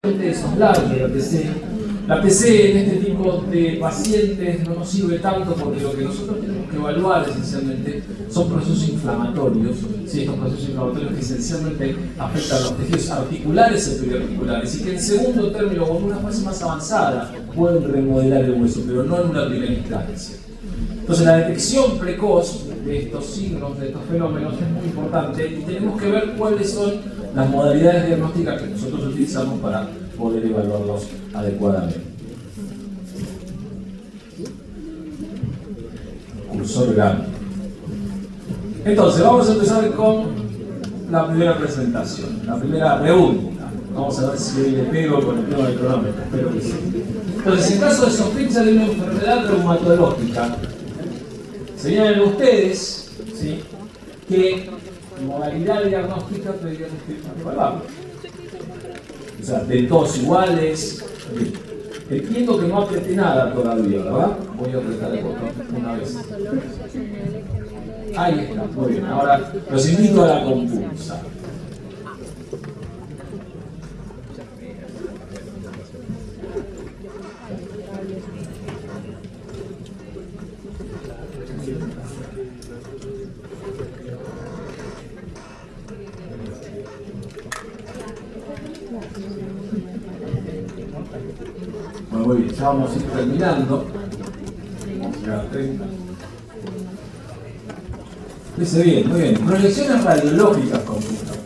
Esos lados de la PC. La PC en este tipo de pacientes no nos sirve tanto porque lo que nosotros tenemos que evaluar esencialmente son procesos inflamatorios, ¿sí? Estos procesos inflamatorios que esencialmente afectan a los tejidos articulares y periarticulares y que en segundo término o en una fase más avanzada pueden remodelar el hueso, pero no en una primera instancia. Entonces la detección precoz de estos signos, de estos fenómenos es muy importante y tenemos que ver cuáles son las modalidades diagnósticas que nosotros utilizamos para poder evaluarlos adecuadamente. Cursor grande. Entonces vamos a empezar con la primera presentación, la primera pregunta. Vamos a ver si le pego con el tema del cronómetro, espero que sí. Entonces, en caso de sospecha de una enfermedad reumatológica, señalen ustedes, ¿sí?, que modalidad diagnóstica deberíamos evaluar. O sea, de todos iguales. Entiendo que no apreté nada todavía, ¿verdad? Voy a apretar el botón una vez. Ahí está, muy bien. Ahora los invito a la compulsa. Bueno, muy bien, ya vamos a ir terminando. Vamos a llegar a 30. Dice bien, muy bien. Proyecciones radiológicas con computador.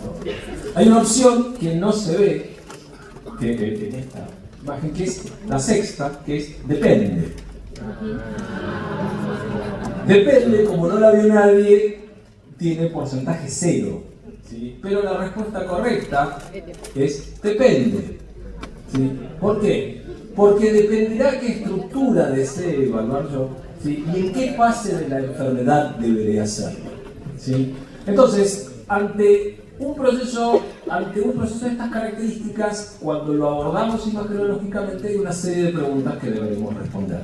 Hay una opción que no se ve, que en esta imagen, que es la sexta, que es depende. Depende, como no la vio nadie, tiene porcentaje 0. ¿Sí? Pero la respuesta correcta es depende. ¿Sí? ¿Por qué? Porque dependerá qué estructura desee evaluar yo, ¿sí?, y en qué fase de la enfermedad deberé hacerlo, ¿sí? Entonces, ante un proceso de estas características, cuando lo abordamos imagenológicamente, hay una serie de preguntas que deberemos responder.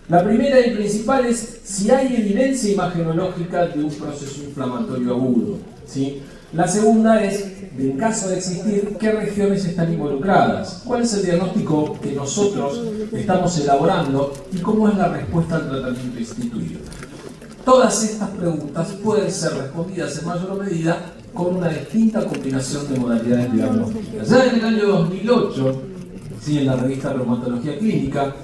La primera y principal es si hay evidencia imagenológica de un proceso inflamatorio agudo, ¿sí? La segunda es, en caso de existir, ¿qué regiones están involucradas? ¿Cuál es el diagnóstico que nosotros estamos elaborando? ¿Y cómo es la respuesta al tratamiento instituido? Todas estas preguntas pueden ser respondidas en mayor medida con una distinta combinación de modalidades diagnósticas. Ya en el año 2008, ¿sí?, en la revista Reumatología Clínica,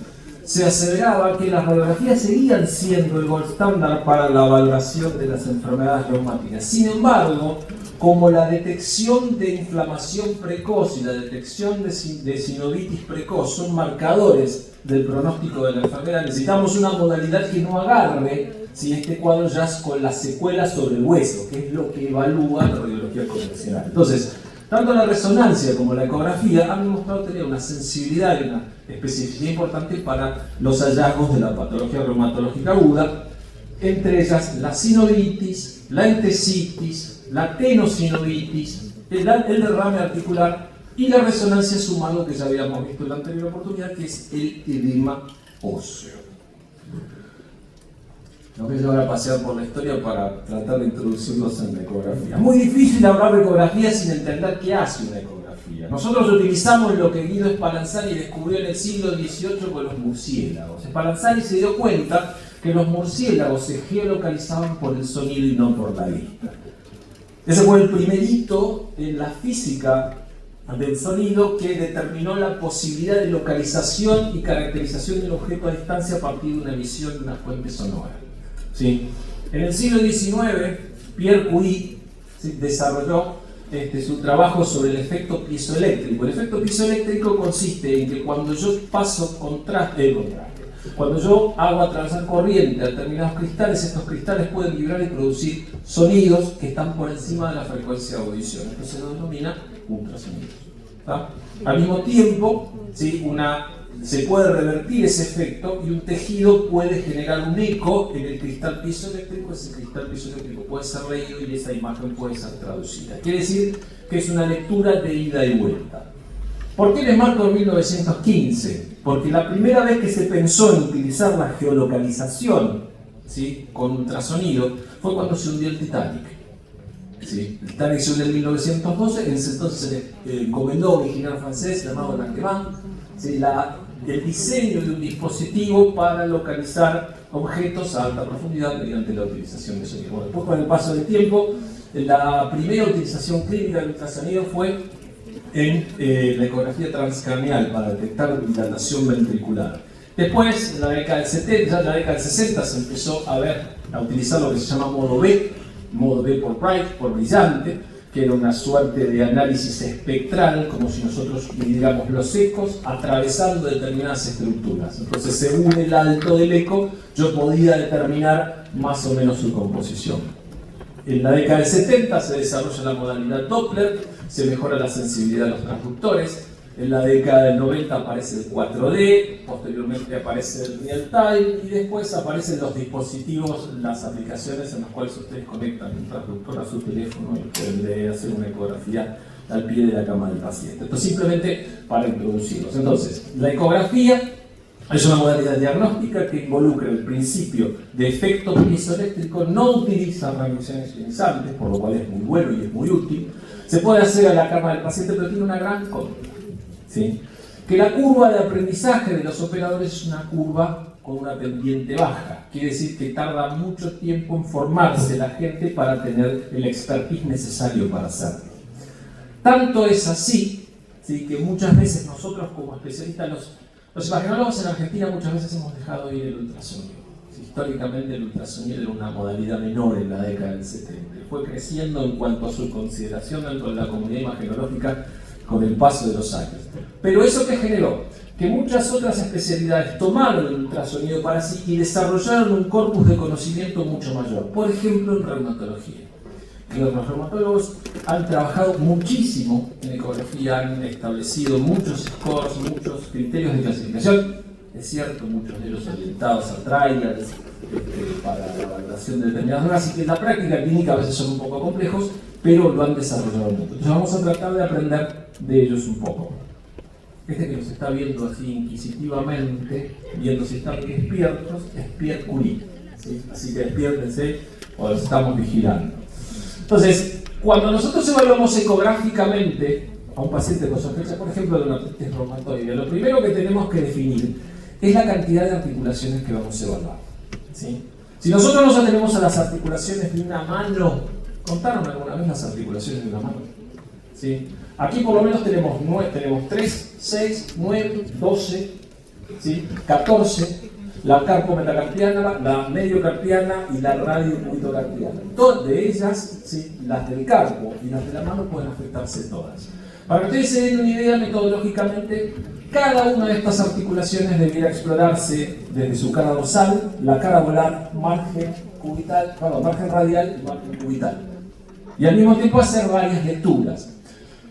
se aseveraba que las radiografías seguían siendo el gold estándar para la valoración de las enfermedades reumáticas. Sin embargo, como la detección de inflamación precoz y la detección de sinovitis precoz son marcadores del pronóstico de la enfermedad, necesitamos una modalidad que no agarre, si este cuadro ya es con las secuelas sobre el hueso, que es lo que evalúa la radiología convencional. Entonces, tanto la resonancia como la ecografía han demostrado tener una sensibilidad y una especificidad importante para los hallazgos de la patología reumatológica aguda, entre ellas la sinovitis, la entesitis, la tenosinovitis, el derrame articular y la resonancia sumado que ya habíamos visto en la anterior oportunidad, que es el edema óseo. Nos voy a llevar a pasear por la historia para tratar de introducirlos en la ecografía. Es muy difícil hablar de ecografía sin entender qué hace una ecografía. Nosotros utilizamos lo que Guido Spallanzani descubrió en el siglo XVIII con los murciélagos. Spallanzani se dio cuenta que los murciélagos se geolocalizaban por el sonido y no por la vista. Ese fue el primer hito en la física del sonido que determinó la posibilidad de localización y caracterización de un objeto a distancia a partir de una emisión de una fuente sonora. ¿Sí? En el siglo XIX, Pierre Curie, ¿sí?, desarrolló su trabajo sobre el efecto piezoeléctrico. El efecto piezoeléctrico consiste en que cuando yo paso cuando yo hago atravesar corriente a determinados cristales, estos cristales pueden vibrar y producir sonidos que están por encima de la frecuencia de audición. Esto se denomina ultrasonidos. ¿Tá? Al mismo tiempo, ¿sí?, se puede revertir ese efecto y un tejido puede generar un eco en el cristal piezoeléctrico. Ese cristal piezoeléctrico puede ser leído y esa imagen puede ser traducida. Quiere decir que es una lectura de ida y vuelta. ¿Por qué les marco en 1915? Porque la primera vez que se pensó en utilizar la geolocalización, ¿sí?, con ultrasonido fue cuando se hundió el Titanic. ¿sí? Está en edición del 1912, en ese entonces se le encomendó a un ingeniero francés llamado Langevin, ¿sí? El diseño de un dispositivo para localizar objetos a alta profundidad mediante la utilización de sonido. Bueno, después, con el paso del tiempo, la primera utilización clínica del ultrasonido fue en la ecografía transcraneal para detectar dilatación ventricular. Después, en la década del 70, ya en la década del 60, se empezó a utilizar lo que se llama modo B por bright, por brillante, que era una suerte de análisis espectral, como si nosotros midiéramos los ecos atravesando determinadas estructuras. Entonces, según el alto del eco, yo podía determinar más o menos su composición. En la década del 70 se desarrolla la modalidad Doppler, se mejora la sensibilidad de los transductores. En la década del 90 aparece el 4D, posteriormente aparece el real time y después aparecen los dispositivos, las aplicaciones en las cuales ustedes conectan un transductor a su teléfono y pueden hacer una ecografía al pie de la cama del paciente. Esto simplemente para introducirlos. Entonces, la ecografía es una modalidad diagnóstica que involucra el principio de efecto piezoeléctrico, no utiliza radiaciones ionizantes, por lo cual es muy bueno y es muy útil. Se puede hacer a la cama del paciente, pero tiene una gran contra. ¿Sí? Que la curva de aprendizaje de los operadores es una curva con una pendiente baja. Quiere decir que tarda mucho tiempo en formarse la gente para tener el expertise necesario para hacerlo. Tanto es así, ¿sí?, que muchas veces nosotros como especialistas, los imagenólogos en Argentina muchas veces hemos dejado ir el ultrasonido. Históricamente el ultrasonido era una modalidad menor en la década del 70. Fue creciendo en cuanto a su consideración dentro de la comunidad imagenológica con el paso de los años. Pero eso que generó que muchas otras especialidades tomaron el ultrasonido para sí y desarrollaron un corpus de conocimiento mucho mayor. Por ejemplo, en reumatología. Los reumatólogos han trabajado muchísimo en ecografía, han establecido muchos scores, muchos criterios de clasificación. Es cierto, muchos de ellos orientados a trials para la valoración de determinadas drogas, así que en la práctica clínica a veces son un poco complejos, pero lo han desarrollado mucho. Entonces vamos a tratar de aprender de ellos un poco. Este que nos está viendo así inquisitivamente, viendo si están despiertos, es Pierre Curie, ¿sí? Así que despiértense o los estamos vigilando. Entonces, cuando nosotros evaluamos ecográficamente a un paciente con sospecha, por ejemplo, de una artritis reumatoide, lo primero que tenemos que definir es la cantidad de articulaciones que vamos a evaluar, ¿sí? Si nosotros nos atenemos a las articulaciones de una mano, ¿contaron alguna vez las articulaciones de una mano? ¿Sí? Aquí por lo menos tenemos 3, 6, 9, 12, ¿sí? 14, la carpometacarpiana, la mediocarpiana y la radiocubitocarpiana. Todas de ellas, ¿sí?, las del carpo y las de la mano pueden afectarse todas. Para que ustedes se den una idea, metodológicamente, cada una de estas articulaciones debiera explorarse desde su cara dorsal, la cara volar, margen radial y margen cubital. Y al mismo tiempo hacer varias lecturas.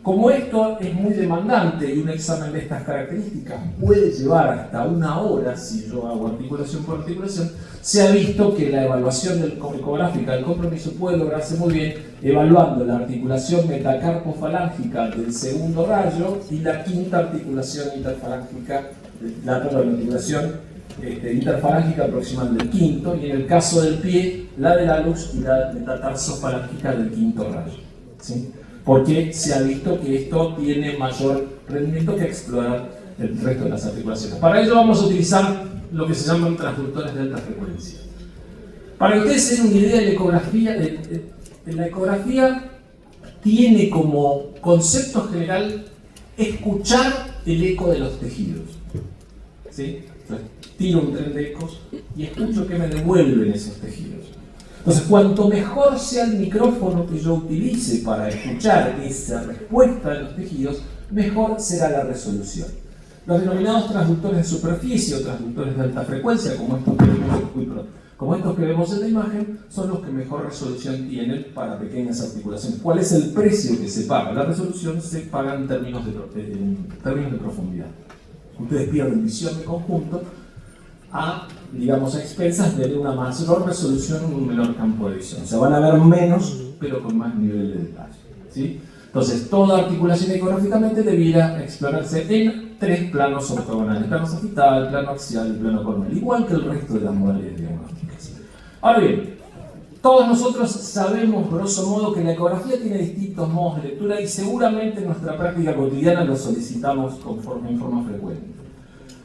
Como esto es muy demandante y un examen de estas características puede llevar hasta 1 hora, si yo hago articulación por articulación, se ha visto que la evaluación ecográfica del compromiso puede lograrse muy bien evaluando la articulación metacarpofalángica del segundo rayo y la quinta articulación interfalángica, la articulación interfalángica proximal del quinto, y en el caso del pie, la de la luz y la metatarsofalángica del quinto rayo, ¿sí? Porque se ha visto que esto tiene mayor rendimiento que explorar el resto de las articulaciones. Para ello vamos a utilizar lo que se llaman transductores de alta frecuencia. Para que ustedes se den una idea, la ecografía tiene como concepto general escuchar el eco de los tejidos, ¿sí? Entonces, tiro un tren de ecos y escucho qué me devuelven esos tejidos. Entonces, cuanto mejor sea el micrófono que yo utilice para escuchar esa respuesta de los tejidos, mejor será la resolución. Los denominados transductores de superficie o transductores de alta frecuencia, como estos que vemos en la imagen, son los que mejor resolución tienen para pequeñas articulaciones. ¿Cuál es el precio que se paga? La resolución se paga en términos de profundidad. Ustedes pierden visión de conjunto a expensas de una mayor resolución en un menor campo de visión. O sea, van a ver menos, pero con más nivel de detalle, ¿sí? Entonces, toda articulación ecográficamente debiera explorarse en 3 planos ortogonales: plano sagital, plano axial y plano corneal, igual que el resto de las modalidades diagnósticas. Ahora bien, Todos nosotros sabemos, grosso modo, que la ecografía tiene distintos modos de lectura y seguramente en nuestra práctica cotidiana lo solicitamos en forma frecuente.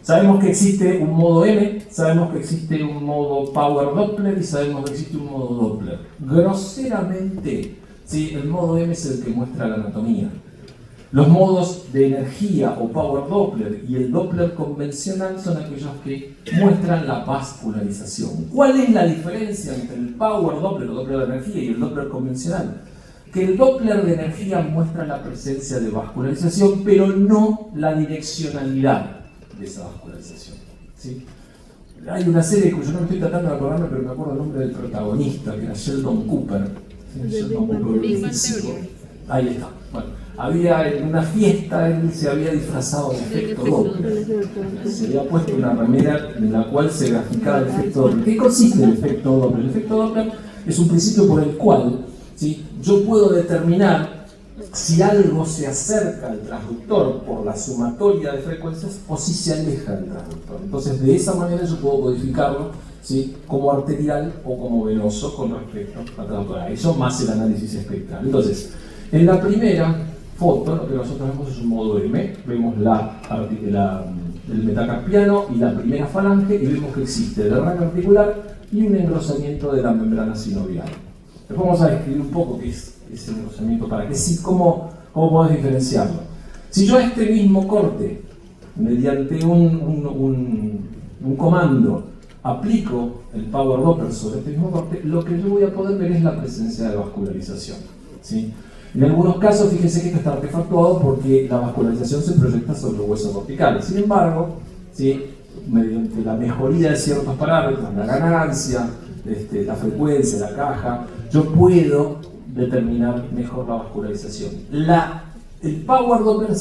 Sabemos que existe un modo M, sabemos que existe un modo Power Doppler y sabemos que existe un modo Doppler. Groseramente, ¿sí? El modo M es el que muestra la anatomía. Los modos de energía o Power Doppler y el Doppler convencional son aquellos que muestran la vascularización. ¿Cuál es la diferencia entre el Power Doppler o Doppler de energía y el Doppler convencional? Que el Doppler de energía muestra la presencia de vascularización, pero no la direccionalidad de esa vascularización. ¿Sí? Hay una serie que yo no me estoy tratando de acordarme, pero me acuerdo el nombre del protagonista, que era Sheldon Cooper. ¿Sí? Sheldon Cooper, el físico. Ahí está. Bueno, había en una fiesta, él se había disfrazado de efecto Doppler. Se había puesto una remera en la cual se graficaba el efecto Doppler. ¿Qué consiste el efecto Doppler? El efecto Doppler es un principio por el cual, ¿sí?, yo puedo determinar si algo se acerca al transductor por la sumatoria de frecuencias o si se aleja del transductor. Entonces, de esa manera yo puedo codificarlo, ¿sí?, como arterial o como venoso con respecto al transductor. Eso más el análisis espectral. Entonces, en la primera foto, lo que nosotros vemos es un modo M. Vemos el metacarpiano y la primera falange y vemos que existe el derrame articular y un engrosamiento de la membrana sinovial. Después vamos a describir un poco qué es ese engrosamiento, para que sí, cómo podés diferenciarlo. Si yo a este mismo corte, mediante un comando, aplico el Power Doppler sobre este mismo corte, lo que yo voy a poder ver es la presencia de vascularización, ¿sí? En algunos casos, fíjense que esto está artefactuado porque la vascularización se proyecta sobre los huesos verticales. Sin embargo, ¿sí?, mediante la mejoría de ciertos parámetros, la ganancia, la frecuencia, la caja, yo puedo determinar mejor la vascularización. El Power Doppler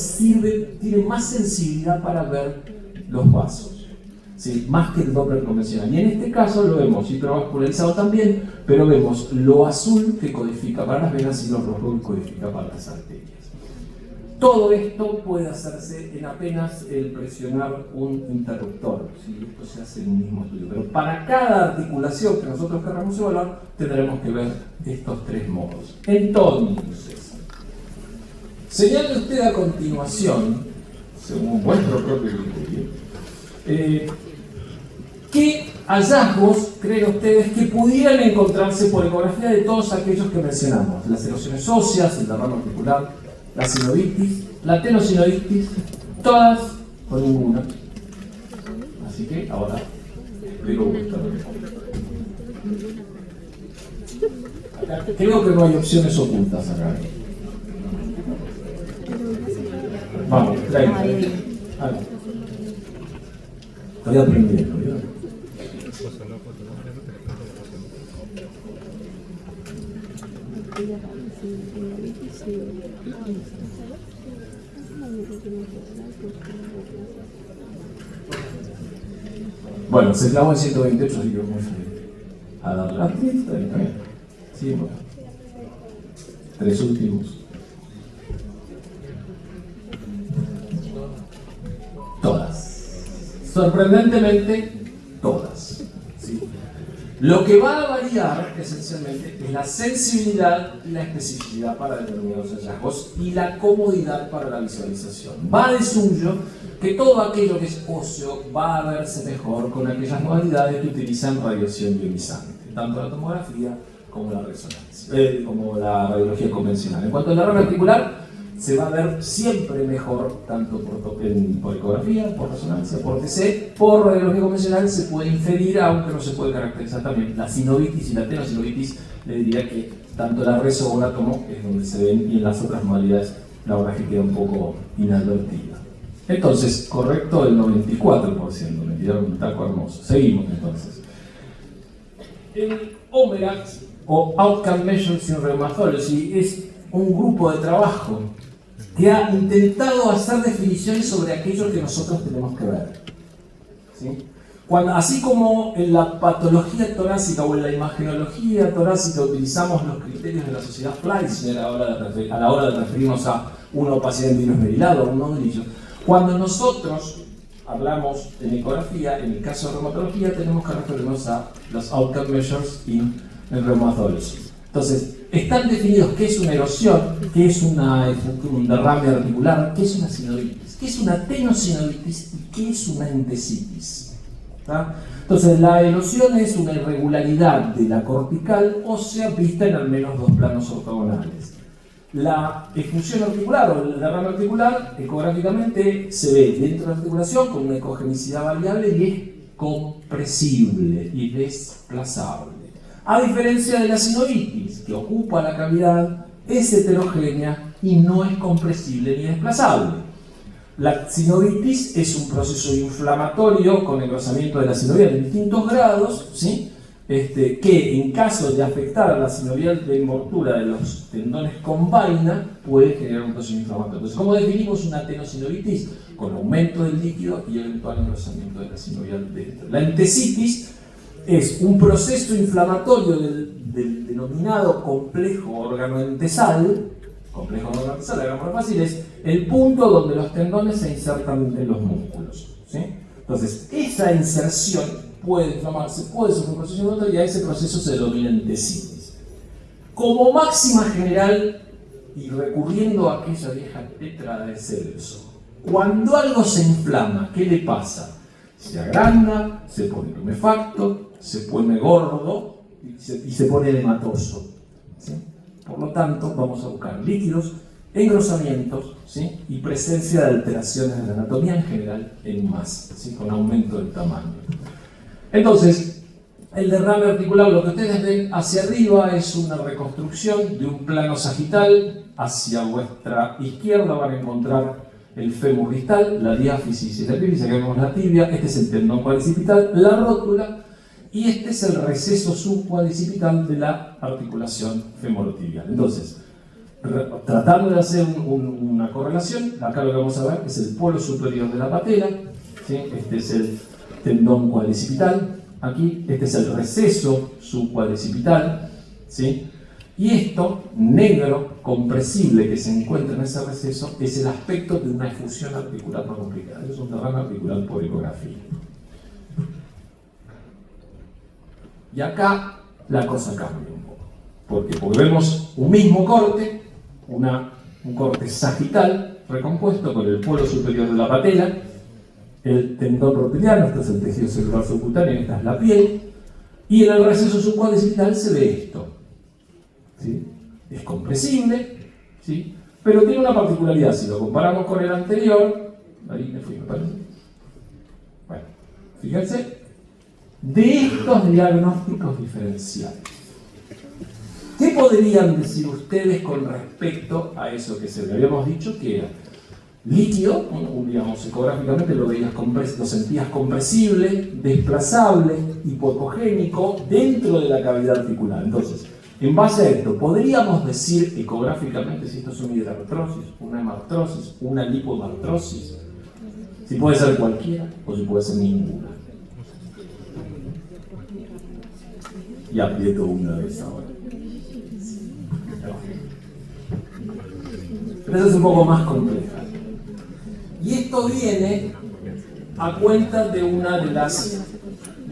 tiene más sensibilidad para ver los vasos, ¿sí?, más que el Doppler convencional. Y en este caso lo vemos hipervascularizado también, pero vemos lo azul que codifica para las venas y lo rojo que codifica para las arterias. Todo esto puede hacerse en apenas el presionar un interruptor, ¿sí? Esto se hace en un mismo estudio. Pero para cada articulación que nosotros queramos evaluar, tendremos que ver estos tres modos. Entonces, señale usted a continuación, según vuestro propio criterio, ¿qué hallazgos creen ustedes que pudieran encontrarse por ecografía de todos aquellos que mencionamos? Las erosiones óseas, el derrame articular, la sinovitis, la tenosinovitis, todas o ninguna. Así que ahora explico vuestro. Creo que no hay opciones ocultas acá. Vamos, traiga. Estoy aprendiendo, ¿verdad? Bueno, se clavó en 128, así que vamos a darle la fiesta. Sí, bueno. Tres últimos. Todas. Sorprendentemente, todas. ¿Sí? Lo que va a variar esencialmente es la sensibilidad y la especificidad para determinados hallazgos y la comodidad para la visualización. Va de suyo que todo aquello que es óseo va a verse mejor con aquellas modalidades que utilizan radiación ionizante, tanto la tomografía como la resonancia, como la radiología convencional. En cuanto al derrame articular, se va a ver siempre mejor, tanto por ecografía, por resonancia, por TC, por radiología convencional se puede inferir, aunque no se puede caracterizar también. La sinovitis y la tenosinovitis, le diría que tanto la reso o la tomo es donde se ven, y en las otras modalidades la verdad es que queda un poco inadvertida. Entonces, correcto el 94%, me tiraron un taco hermoso. Seguimos entonces. El OMERAT, o Outcome Measures in Rheumatology, es un grupo de trabajo que ha intentado hacer definiciones sobre aquello que nosotros tenemos que ver. ¿Sí? Así como en la patología torácica o en la imagenología torácica utilizamos los criterios de la sociedad Fleissner a la hora de referirnos a una opacidad en virus merilado o un nodrillo, cuando nosotros hablamos en ecografía, en el caso de reumatología, tenemos que referirnos a los outcome measures in en reumatología. Entonces, están definidos qué es una erosión, qué es un derrame articular, qué es una sinovitis, qué es una tenosinovitis y qué es una entesitis. ¿Tá? Entonces, la erosión es una irregularidad de la cortical ósea vista en al menos dos planos ortogonales. La efusión articular o el derrame articular, ecográficamente, se ve dentro de la articulación con una ecogenicidad variable y es compresible y desplazable. A diferencia de la sinovitis, que ocupa la cavidad, es heterogénea y no es compresible ni desplazable. La sinovitis es un proceso inflamatorio con engrosamiento de la sinovial en distintos grados, ¿sí? Que en caso de afectar a la sinovial de envoltura de los tendones con vaina puede generar un proceso inflamatorio. Entonces, ¿cómo definimos una tenosinovitis? Con aumento del líquido y eventual engrosamiento de la sinovial dentro. La entesitis es un proceso inflamatorio del denominado complejo órgano-entesal. Complejo órgano-entesal, hagamos más fácil, es el punto donde los tendones se insertan en los músculos, ¿sí? Entonces, esa inserción puede inflamarse, puede ser un proceso inflamatorio y a ese proceso se denomina entesitis. Como máxima general, y recurriendo a aquella vieja tetra de Celso, cuando algo se inflama, ¿qué le pasa? Se agranda, se pone tumefacto, se pone gordo y se pone hematoso, ¿sí? Por lo tanto, vamos a buscar líquidos, engrosamientos, ¿sí? Y presencia de alteraciones de la anatomía en general en masa, ¿sí? Con aumento del tamaño. Entonces, el derrame articular, lo que ustedes ven hacia arriba es una reconstrucción de un plano sagital. Hacia vuestra izquierda van a encontrar el fémur distal, la diáfisis y la epífisis, acá vemos la tibia, este es el tendón cuadricipital, la rótula, y este es el receso subcuadricipital de la articulación femorotibial. Entonces, tratando de hacer una correlación, acá lo que vamos a ver es el polo superior de la patela, ¿sí? Este es el tendón cuadricipital, aquí este es el receso subcuadricipital, ¿sí? Y esto, negro, compresible, que se encuentra en ese receso, es el aspecto de una efusión articular no complicada. Es un derrame articular por ecografía. Y acá la cosa cambia un poco. Porque vemos un mismo corte, un corte sagital, recompuesto con el polo superior de la patela, el tendón rotiliano, este es el tejido celular subcutáneo, esta es la piel, y en el receso subcuadricipital se ve esto. ¿Sí? Es compresible, ¿sí? Pero tiene una particularidad. Si lo comparamos con el anterior, ahí me fui, me parece. Bueno, fíjense, de estos diagnósticos diferenciales, ¿qué podrían decir ustedes con respecto a eso que se le habíamos dicho que era líquido? Digamos, ecográficamente lo sentías compresible, desplazable, hipocogénico dentro de la cavidad articular. Entonces, en base a esto, ¿podríamos decir ecográficamente si esto es una hidrartrosis, una hemartrosis, una lipohemartrosis? Si puede ser cualquiera o si puede ser ninguna. Y aprieto una vez ahora. Pero eso es un poco más compleja. Y esto viene a cuenta de una de las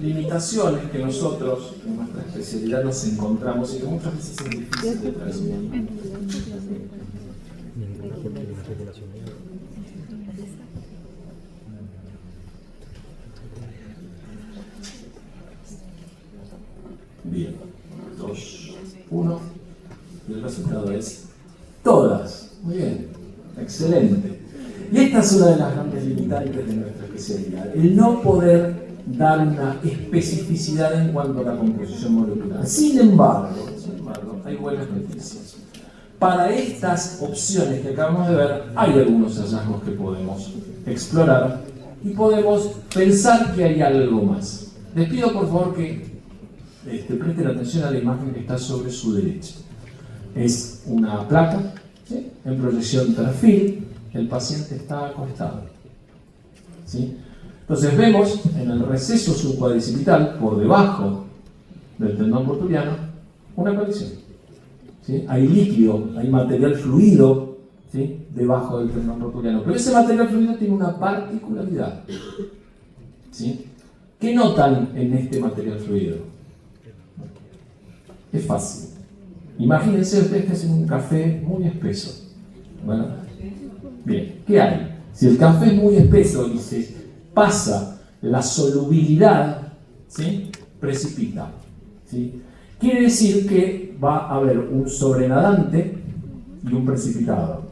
limitaciones que nosotros en nuestra especialidad nos encontramos y que muchas veces es difícil de transmitir. Bien, 2, 1, y el resultado es todas. Muy bien, excelente. Y esta es una de las grandes limitantes de nuestra especialidad, el no poder dar una especificidad en cuanto a la composición molecular. Sin embargo, hay buenas noticias. Para estas opciones que acabamos de ver, hay algunos hallazgos que podemos explorar y podemos pensar que hay algo más. Les pido por favor que presten atención a la imagen que está sobre su derecha. Es una placa, ¿sí?, en proyección perfil. El paciente está acostado, ¿sí? Entonces vemos en el receso subcuadricipital, por debajo del tendón rotuliano, una colección, ¿sí? Hay líquido, hay material fluido, ¿sí?, debajo del tendón rotuliano. Pero ese material fluido tiene una particularidad, ¿sí? ¿Qué notan en este material fluido? Es fácil. Imagínense ustedes que hacen un café muy espeso. Bueno, bien, ¿qué hay? Si el café es muy espeso y se pasa la solubilidad, ¿sí?, precipita, ¿sí? Quiere decir que va a haber un sobrenadante y un precipitado,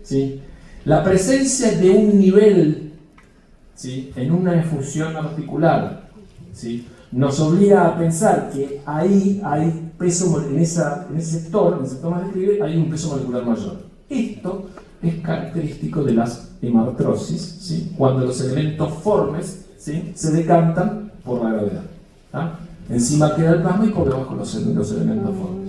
¿sí? La presencia de un nivel, ¿sí?, en una efusión articular, ¿sí?, nos obliga a pensar que ahí hay peso, en ese sector más declive, hay un peso molecular mayor. Esto es característico de las hemartrosis, ¿sí?, cuando los elementos formes, ¿sí?, se decantan por la gravedad. Encima queda el plasma y por debajo los elementos formes.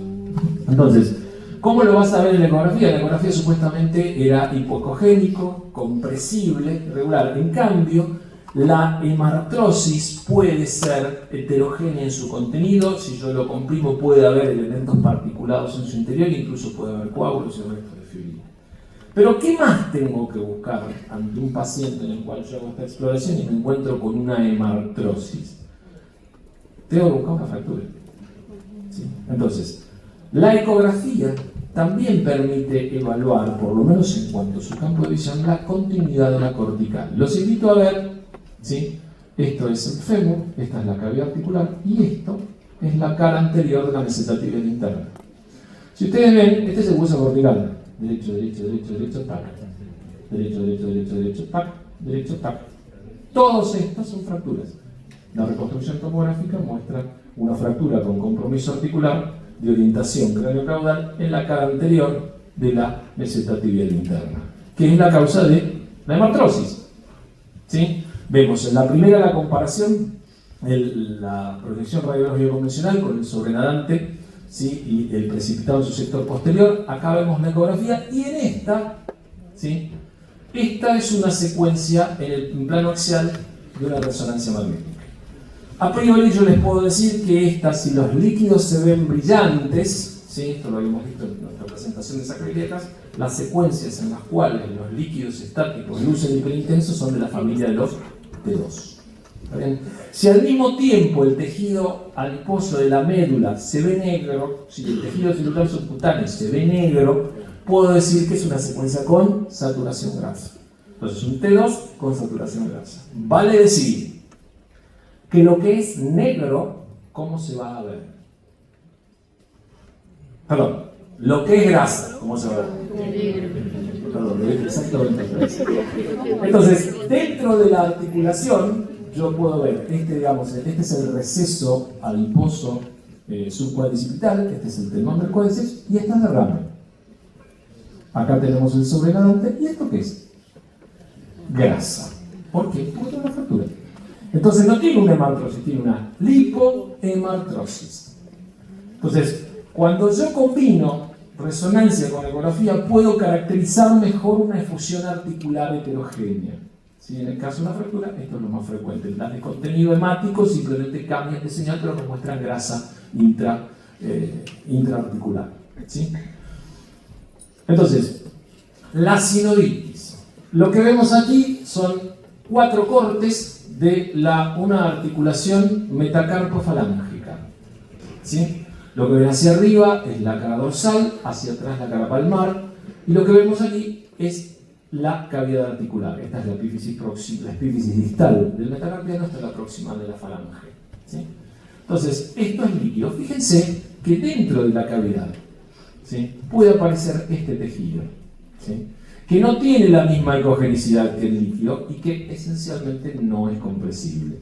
Entonces, ¿cómo lo vas a ver en la ecografía? La ecografía supuestamente era hipocogénico, compresible, regular. En cambio, la hemartrosis puede ser heterogénea en su contenido. Si yo lo comprimo, puede haber elementos particulados en su interior, incluso puede haber coágulos y restos de fibrina. Pero ¿qué más tengo que buscar ante un paciente en el cual yo hago esta exploración y me encuentro con una hemartrosis? Tengo que buscar una fractura. ¿Sí? Entonces, la ecografía también permite evaluar, por lo menos en cuanto a su campo de visión, la continuidad de la cortical. Los invito a ver, ¿sí? Esto es el fémur, esta es la cavidad articular y esto es la cara anterior de la meseta tibial interna. Si ustedes ven, este es el hueso cortical. Derecho, derecho, derecho, derecho, tac. Derecho, derecho, derecho, derecho, tac. Derecho, tac. Todos estos son fracturas. La reconstrucción tomográfica muestra una fractura con compromiso articular de orientación craneocaudal en la cara anterior de la meseta tibial interna, que es la causa de la hemartrosis. ¿Sí? Vemos en la primera la comparación, la proyección radiológica convencional con el sobrenadante, ¿sí?, y el precipitado en su sector posterior. Acá vemos la ecografía y en esta, ¿sí?, esta es una secuencia en el plano axial de una resonancia magnética. A priori yo les puedo decir que esta, si los líquidos se ven brillantes, ¿sí?, esto lo habíamos visto en nuestra presentación de sacroiliacas, las secuencias en las cuales los líquidos estáticos lucen hiperintensos son de la familia de los T2. ¿Está bien? Si al mismo tiempo el tejido adiposo de la médula se ve negro, si el tejido celular subcutáneo se ve negro, puedo decir que es una secuencia con saturación grasa. Entonces, un T2 con saturación grasa. Vale decir que lo que es negro, ¿cómo se va a ver? Perdón, lo que es grasa, ¿cómo se va a ver? Perdón, exactamente. Entonces, dentro de la articulación, yo puedo ver, este es el receso adiposo subcuadricipital, este es el tendón del cuádriceps y esta es la rama. Acá tenemos el sobrenadante, ¿y esto qué es? Grasa. ¿Por qué? Porque tiene una fractura. Entonces no tiene una hemartrosis, tiene una lipohemartrosis. Entonces, cuando yo combino resonancia con ecografía, puedo caracterizar mejor una efusión articular heterogénea. ¿Sí? En el caso de una fractura, esto es lo más frecuente. Las de contenido hemático simplemente cambian de señal, pero nos muestran grasa intraarticular. ¿Sí? Entonces, la sinovitis. Lo que vemos aquí son 4 cortes de una articulación metacarpofalángica. ¿Sí? Lo que ven hacia arriba es la cara dorsal, hacia atrás la cara palmar, y lo que vemos aquí es la cavidad articular. Esta es la epífisis distal del metacarpiano, esta es la proximal de la falange. ¿Sí? Entonces, esto es líquido. Fíjense que dentro de la cavidad, ¿sí?, puede aparecer este tejido, ¿sí?, que no tiene la misma ecogenicidad que el líquido y que esencialmente no es compresible.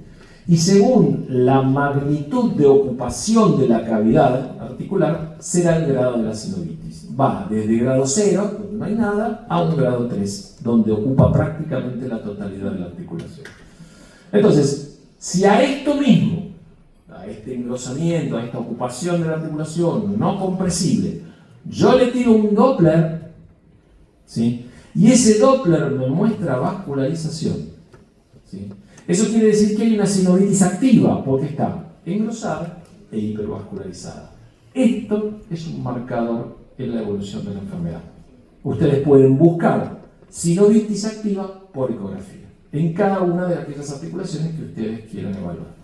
Y según la magnitud de ocupación de la cavidad articular, será el grado de la sinovitis. Va desde grado 0, donde no hay nada, a un grado 3, donde ocupa prácticamente la totalidad de la articulación. Entonces, si a esto mismo, a este engrosamiento, a esta ocupación de la articulación no compresible, yo le tiro un Doppler, ¿sí?, y ese Doppler me muestra vascularización, ¿sí?, eso quiere decir que hay una sinovitis activa, porque está engrosada e hipervascularizada. Esto es un marcador en la evolución de la enfermedad. Ustedes pueden buscar sinovitis activa por ecografía, en cada una de aquellas articulaciones que ustedes quieran evaluar.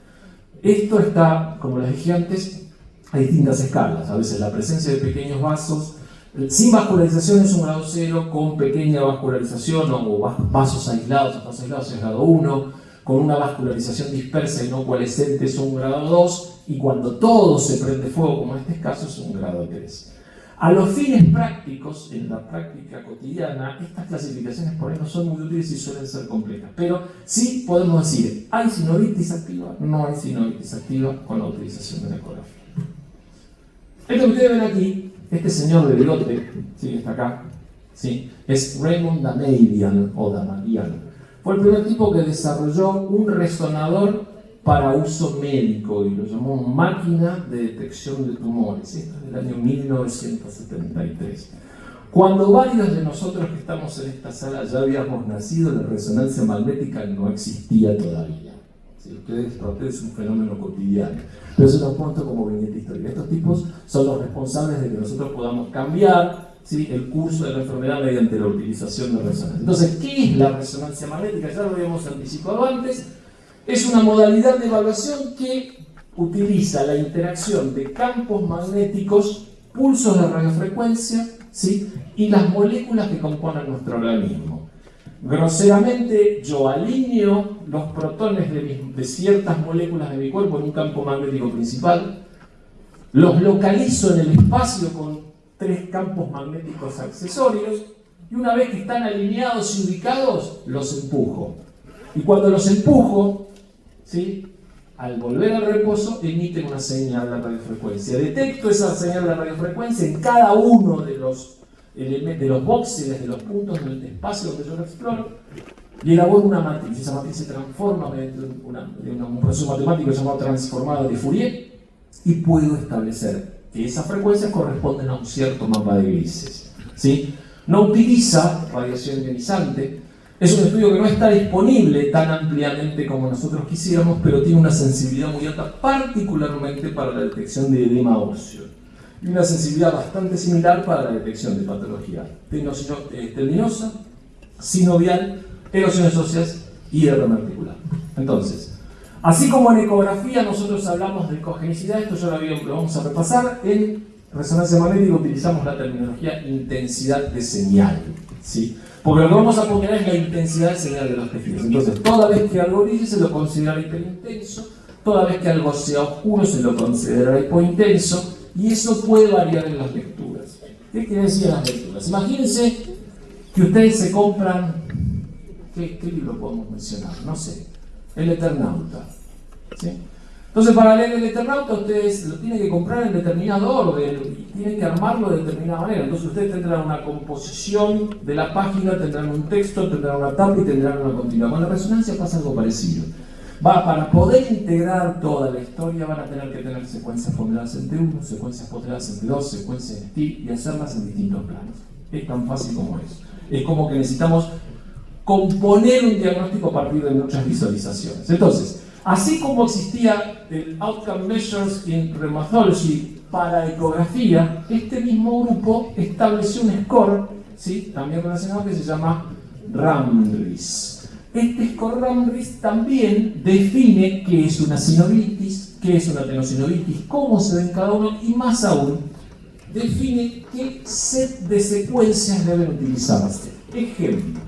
Esto está, como les dije antes, hay distintas escalas. A veces la presencia de pequeños vasos, sin vascularización es un grado 0, con pequeña vascularización o vasos aislados es grado 1, con una vascularización dispersa y no coalescente es un grado 2, y cuando todo se prende fuego, como en este caso, es un grado 3. A los fines prácticos, en la práctica cotidiana, estas clasificaciones por ahí no son muy útiles y suelen ser complejas. Pero sí podemos decir, ¿hay sinovitis activa? No hay sinovitis activa con la utilización de la ecografía. Esto que ustedes ven aquí, este señor de bigote, ¿sí? Que está acá, ¿sí? Es Raymond Damadian o Damadian. Fue el primer tipo que desarrolló un resonador para uso médico y lo llamó máquina de detección de tumores. Esto es del año 1973. Cuando varios de nosotros que estamos en esta sala ya habíamos nacido, la resonancia magnética no existía todavía. ¿Sí? Para ustedes es un fenómeno cotidiano. Pero eso lo apunto como viñeta histórica. Estos tipos son los responsables de que nosotros podamos cambiar, ¿sí?, el curso de la enfermedad mediante la utilización de resonancia. Entonces, ¿qué es la resonancia magnética? Ya lo habíamos anticipado antes. Es una modalidad de evaluación que utiliza la interacción de campos magnéticos, pulsos de radiofrecuencia, ¿sí?, y las moléculas que componen nuestro organismo. Groseramente, yo alineo los protones de ciertas moléculas de mi cuerpo en un campo magnético principal, los localizo en el espacio con 3 campos magnéticos accesorios, y una vez que están alineados y ubicados, los empujo. Y cuando los empujo, ¿sí?, al volver al reposo, emiten una señal de radiofrecuencia. Detecto esa señal de radiofrecuencia en cada uno de los voxeles, de los puntos del espacio donde yo lo exploro, y elaboro una matriz. Esa matriz se transforma mediante un proceso matemático llamado transformada de Fourier, y puedo establecer que esas frecuencias corresponden a un cierto mapa de grises, ¿sí? No utiliza radiación ionizante. Es un estudio que no está disponible tan ampliamente como nosotros quisiéramos, pero tiene una sensibilidad muy alta, particularmente para la detección de edema óseo, y una sensibilidad bastante similar para la detección de patología tendinosa, sinovial, erosiones óseas y derrame articular. Entonces, así como en ecografía nosotros hablamos de cogenicidad, esto ya lo vamos a repasar, en resonancia magnética utilizamos la terminología intensidad de señal, ¿sí? Porque lo que vamos a poner es la intensidad de señal de los tejidos. Entonces, toda vez que algo brille se lo considera hiperintenso, toda vez que algo sea oscuro se lo considera hipointenso, y eso puede variar en las lecturas. ¿Qué quiere decir las lecturas? Imagínense que ustedes se compran, ¿qué libro podemos mencionar? No sé, El Eternauta, ¿sí? Entonces, para leer El Eternauta, ustedes lo tienen que comprar en determinado orden y tienen que armarlo de determinada manera. Entonces, ustedes tendrán una composición de la página, tendrán un texto, tendrán una tapa y tendrán una continua. Con la resonancia pasa algo parecido. Para poder integrar toda la historia, van a tener que tener secuencias ponderadas en T1, secuencias ponderadas en T2, secuencias en STI y hacerlas en distintos planos. Es tan fácil como eso. Es como que necesitamos componer un diagnóstico a partir de muchas visualizaciones. Entonces, así como existía el Outcome Measures in Rheumatology para ecografía, este mismo grupo estableció un score, ¿sí?, también relacionado, que se llama RAMRIS. Este score RAMRIS también define qué es una sinovitis, qué es una tenosinovitis, cómo se ven cada uno, y más aún, define qué set de secuencias deben utilizarse. Ejemplo,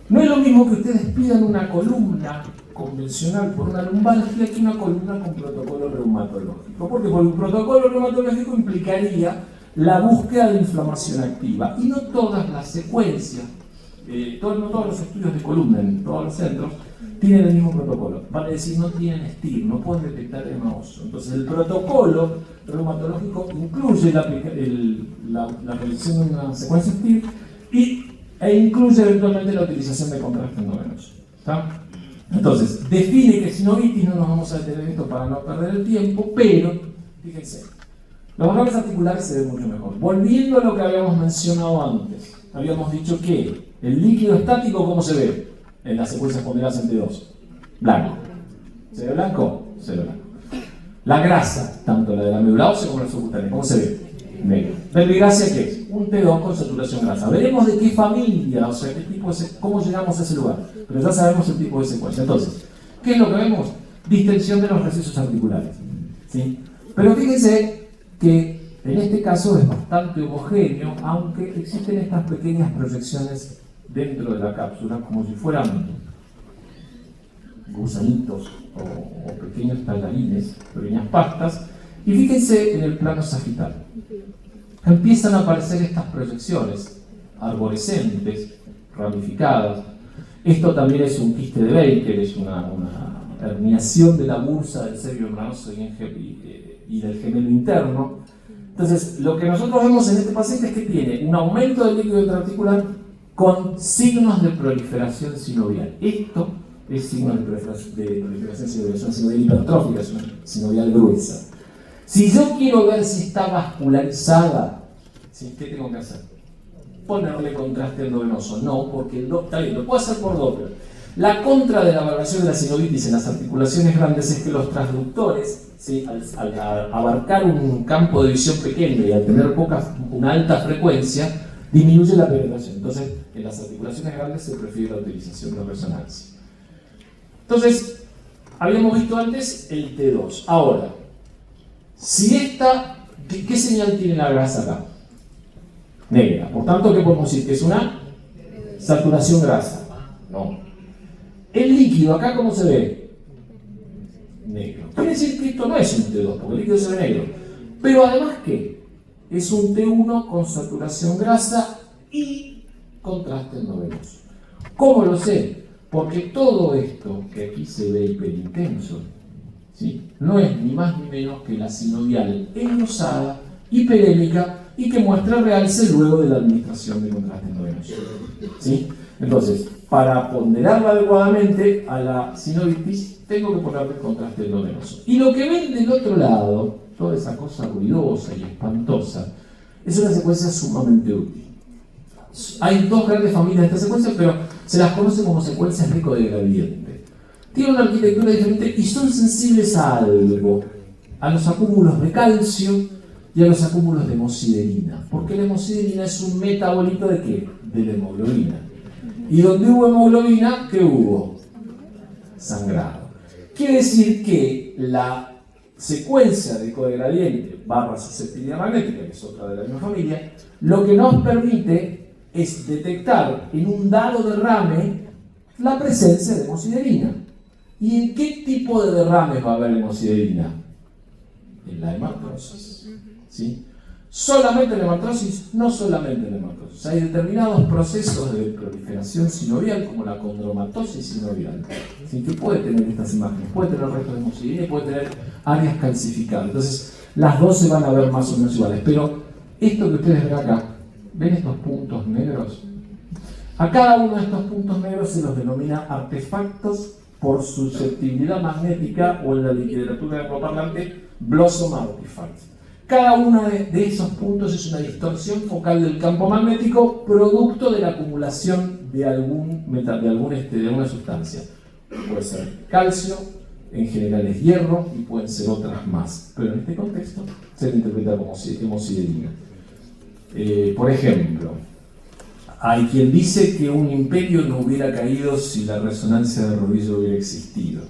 no es lo mismo que ustedes pidan una columna convencional por una lumbalgia que una columna con protocolo reumatológico. ¿Por qué? Porque el protocolo reumatológico implicaría la búsqueda de inflamación activa, y no todas las secuencias, no todos los estudios de columna en todos los centros tienen el mismo protocolo. Vale decir, no tienen STIR, no pueden detectar edema óseo. Entonces, el protocolo reumatológico incluye la realización de una secuencia STIR e incluye eventualmente la utilización de contraste endovenoso. ¿Está? Entonces, define que sinovitis, no nos vamos a detener en esto para no perder el tiempo, pero, fíjense, los valores articulares se ven mucho mejor. Volviendo a lo que habíamos mencionado antes, habíamos dicho que el líquido estático, ¿cómo se ve? En las secuencias ponderadas en T2. Blanco. ¿Se ve blanco? Se ve blanco. La grasa, tanto la de la médula ósea como la subcutánea, ¿cómo se ve? Negro. ¿Verbigracia qué es? Un T2 con saturación grasa. Veremos de qué familia, o sea, qué tipo cómo llegamos a ese lugar. Pero ya sabemos el tipo de secuencia. Entonces, ¿qué es lo que vemos? Distensión de los recesos articulares, ¿sí? Pero fíjense que en este caso es bastante homogéneo, aunque existen estas pequeñas proyecciones dentro de la cápsula, como si fueran gusanitos o pequeños tallarines, pequeñas pastas. Y fíjense en el plano sagital. Empiezan a aparecer estas proyecciones arborescentes, ramificadas. Esto también es un quiste de Baker, es una herniación de la bursa del cerebro membranoso y del gemelo interno. Entonces, lo que nosotros vemos en este paciente es que tiene un aumento del líquido intraarticular con signos de proliferación sinovial. Esto es signo de proliferación sinovial, es una sinovial hipertrófica, es una sinovial gruesa. Si yo quiero ver si está vascularizada, ¿sí? ¿Qué tengo que hacer? Ponerle contraste endovenoso. No, porque está bien, lo puedo hacer por Doppler. La contra de la valoración de la sinovitis en las articulaciones grandes es que los transductores, ¿sí? al abarcar un campo de visión pequeño y al tener una alta frecuencia, disminuye la penetración. Entonces, en las articulaciones grandes se prefiere la utilización de resonancia. Entonces, habíamos visto antes el T2. Ahora, si esta, ¿qué señal tiene la grasa acá? Negra. Por tanto, ¿qué podemos decir? ¿Que es una saturación grasa? No. El líquido, acá, ¿cómo se ve? Negro. Quiere decir que esto no es un T2, porque el líquido se ve negro. Pero además, ¿qué? Es un T1 con saturación grasa y contraste endovenoso. ¿Cómo lo sé? Porque todo esto que aquí se ve hiperintenso, ¿sí? No es ni más ni menos que la sinovial engrosada, hiperémica y que muestra realce luego de la administración de contraste endovenoso, ¿sí? Entonces, para ponderarla adecuadamente a la sinovitis, tengo que ponerle contraste endovenoso. Y lo que ven del otro lado, toda esa cosa ruidosa y espantosa, es una secuencia sumamente útil. Hay dos grandes familias de esta secuencia, pero se las conoce como secuencias rico de gradiente. Tienen una arquitectura diferente y son sensibles a algo, a los acúmulos de calcio y a los acúmulos de hemosiderina. Porque la hemosiderina es un metabolito ¿de qué? De la hemoglobina. Y donde hubo hemoglobina, ¿qué hubo? Sangrado. Quiere decir que la secuencia de codegradiente barra susceptibilidad magnética, que es otra de la misma familia, lo que nos permite es detectar en un dado derrame la presencia de hemosiderina. ¿Y en qué tipo de derrames va a haber hemosiderina? En la hemartrosis. ¿Sí? ¿Solamente en la hemartrosis? No solamente en la hemartrosis. Hay determinados procesos de proliferación sinovial, como la condromatosis sinovial, ¿sí? Que puede tener estas imágenes, puede tener restos de hemosiderina y puede tener áreas calcificadas. Entonces, las dos se van a ver más o menos iguales. Pero esto que ustedes ven acá, ¿ven estos puntos negros? A cada uno de estos puntos negros se los denomina artefactos por susceptibilidad magnética, o en la literatura angloparlante, Blossom artifacts. Cada uno de esos puntos es una distorsión focal del campo magnético producto de la acumulación de alguna sustancia. Puede ser calcio, en general es hierro y pueden ser otras más, pero en este contexto se le interpreta como hemosiderina. Por ejemplo, hay quien dice que un imperio no hubiera caído si la resonancia de rodillo hubiera existido.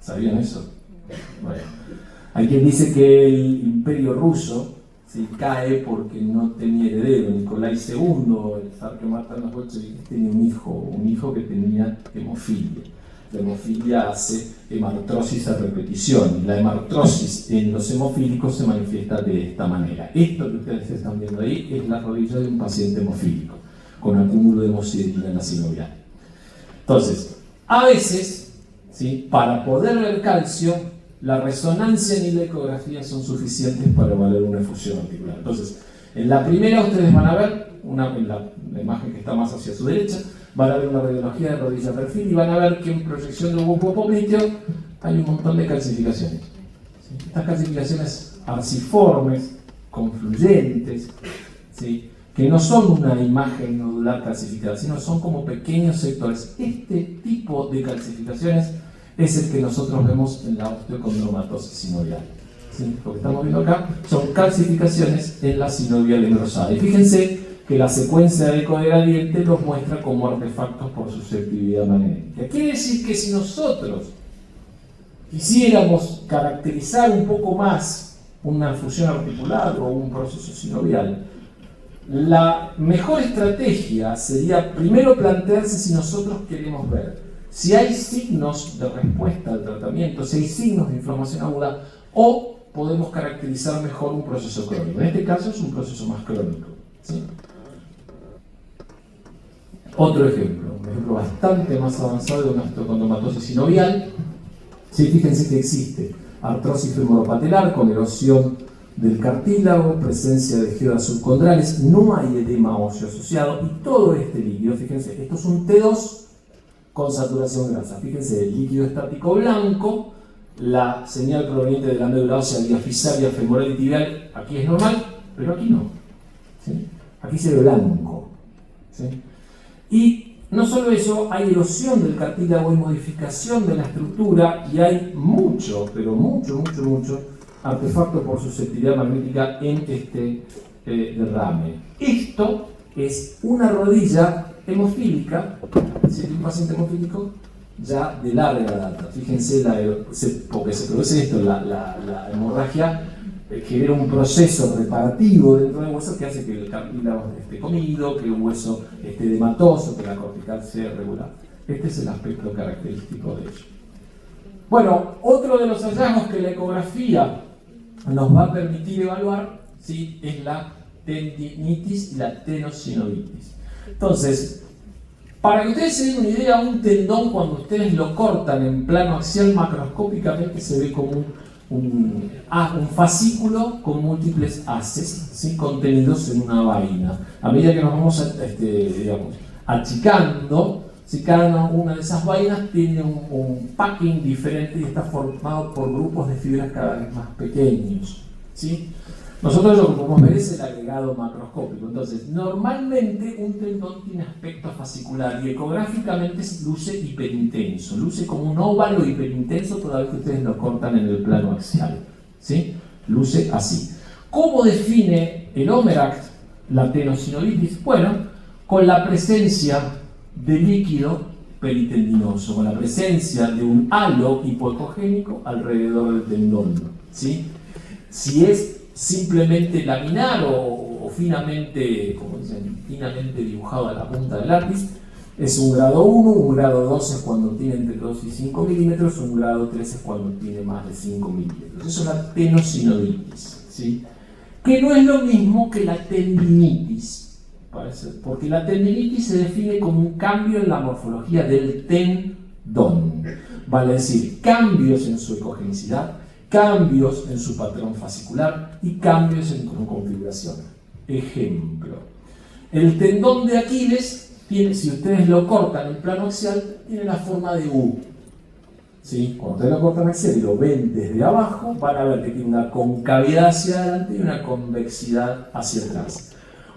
¿Sabían eso? Bueno. Hay quien dice que el imperio ruso cae porque no tenía heredero. Nicolai II, el zar que mata a los bolcheviques, tenía un hijo que tenía hemofilia. La hemofilia hace hemartrosis a repetición, y la hemartrosis en los hemofílicos se manifiesta de esta manera. Esto que ustedes están viendo ahí es la rodilla de un paciente hemofílico, con acúmulo de hemosiderina en la sinovial. Entonces, a veces, ¿sí? Para poder ver calcio, la resonancia ni la ecografía son suficientes para evaluar una efusión articular. Entonces, en la primera ustedes van a ver, en la imagen que está más hacia su derecha, van a ver una radiología de rodilla perfil y van a ver que en proyección de bulbo popliteo hay un montón de calcificaciones. ¿Sí? Estas calcificaciones arciformes, confluyentes, ¿sí? Que no son una imagen nodular calcificada, sino son como pequeños sectores. Este tipo de calcificaciones es el que nosotros vemos en la osteocondromatosis sinovial. ¿Sí? Lo que estamos viendo acá son calcificaciones en la sinovial engrosada. Y fíjense que la secuencia de eco de gradiente los muestra como artefactos por susceptibilidad magnética. Quiere decir que si nosotros quisiéramos caracterizar un poco más una fusión articular o un proceso sinovial, la mejor estrategia sería primero plantearse si nosotros queremos ver si hay signos de respuesta al tratamiento, si hay signos de inflamación aguda, o podemos caracterizar mejor un proceso crónico. En este caso es un proceso más crónico, ¿sí? Otro ejemplo, un ejemplo bastante más avanzado de una osteocondomatosis sinovial. Sí, fíjense que existe artrosis femoropatelar con erosión del cartílago, presencia de geodas subcondrales, no hay edema óseo asociado y todo este líquido, fíjense, esto es un T2 con saturación grasa. Fíjense, el líquido estático blanco, la señal proveniente de la médula ósea diafisaria femoral y tibial, aquí es normal, pero aquí no, ¿sí? Aquí se ve blanco, ¿sí? Y no solo eso, hay erosión del cartílago, hay modificación de la estructura y hay mucho, pero mucho artefacto por susceptibilidad magnética en este derrame. Esto es una rodilla hemofílica, si es un paciente hemofílico, ya de larga data. Fíjense, porque se produce esto, la hemorragia genera un proceso reparativo dentro del hueso que hace que el cartílago esté comido, que el hueso esté edematoso, que la cortical sea regular. Este es el aspecto característico de ello. Bueno, otro de los hallazgos que la ecografía nos va a permitir evaluar, ¿sí?, es la tendinitis y la tenosinovitis. Entonces, para que ustedes se den una idea, un tendón cuando ustedes lo cortan en plano axial macroscópicamente se ve como un fascículo con múltiples haces, ¿sí?, contenidos en una vaina. A medida que nos vamos achicando, si cada una de esas vainas tiene un packing diferente y está formado por grupos de fibras cada vez más pequeños, ¿sí? Nosotros lo que podemos ver es el agregado macroscópico. Entonces, normalmente un tendón tiene aspecto fascicular y ecográficamente luce hiperintenso, luce como un óvalo hiperintenso toda vez que ustedes lo cortan en el plano axial, ¿sí? Luce así. ¿Cómo define el Omeract la tenosinovitis? Bueno, con la presencia de líquido peritendinoso, con la presencia de un halo hipoecogénico alrededor del tendón, ¿sí? Si es simplemente laminar o finamente, como dicen, finamente dibujado a la punta del lápiz, es un grado 1, un grado 2 es cuando tiene entre 2 y 5 milímetros, un grado 3 es cuando tiene más de 5 milímetros. Eso es la tenosinovitis, ¿sí?, que no es lo mismo que la tendinitis, porque la tendinitis se define como un cambio en la morfología del tendón, vale decir, cambios en su ecogenicidad, cambios en su patrón fascicular y cambios en su configuración. Ejemplo, el tendón de Aquiles tiene, si ustedes lo cortan en plano axial, tiene la forma de U, ¿sí? Cuando ustedes lo cortan axial y lo ven desde abajo, van a ver que tiene una concavidad hacia adelante y una convexidad hacia atrás.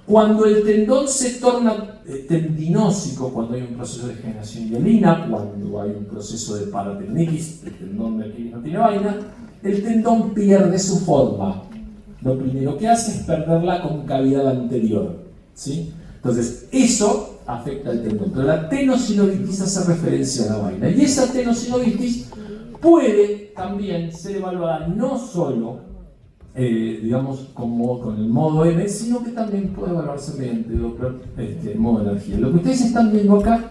Cuando el tendón se torna tendinósico, cuando hay un proceso de degeneración hialina, cuando hay un proceso de paratendinitis, el tendón de Aquiles no tiene vaina, el tendón pierde su forma. Lo primero que hace es perder la concavidad anterior, ¿sí? Entonces, eso afecta al tendón. Pero la tenosinovitis hace referencia a la vaina. Y esa tenosinovitis puede también ser evaluada no solo con el modo M, sino que también puede evaluarse mediante Doppler modo energía. Lo que ustedes están viendo acá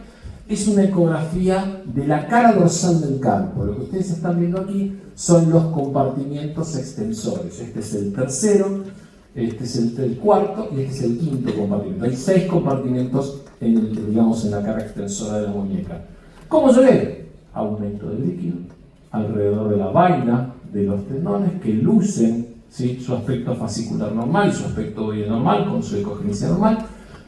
es una ecografía de la cara dorsal del carpo. Lo que ustedes están viendo aquí son los compartimientos extensores. Este es el tercero, este es el cuarto y este es el quinto compartimento. Hay 6 compartimentos en la cara extensora de la muñeca. ¿Cómo se ve? Aumento del líquido alrededor de la vaina de los tendones que lucen, ¿sí?, su aspecto fascicular normal y su aspecto normal con su ecogenicidad normal,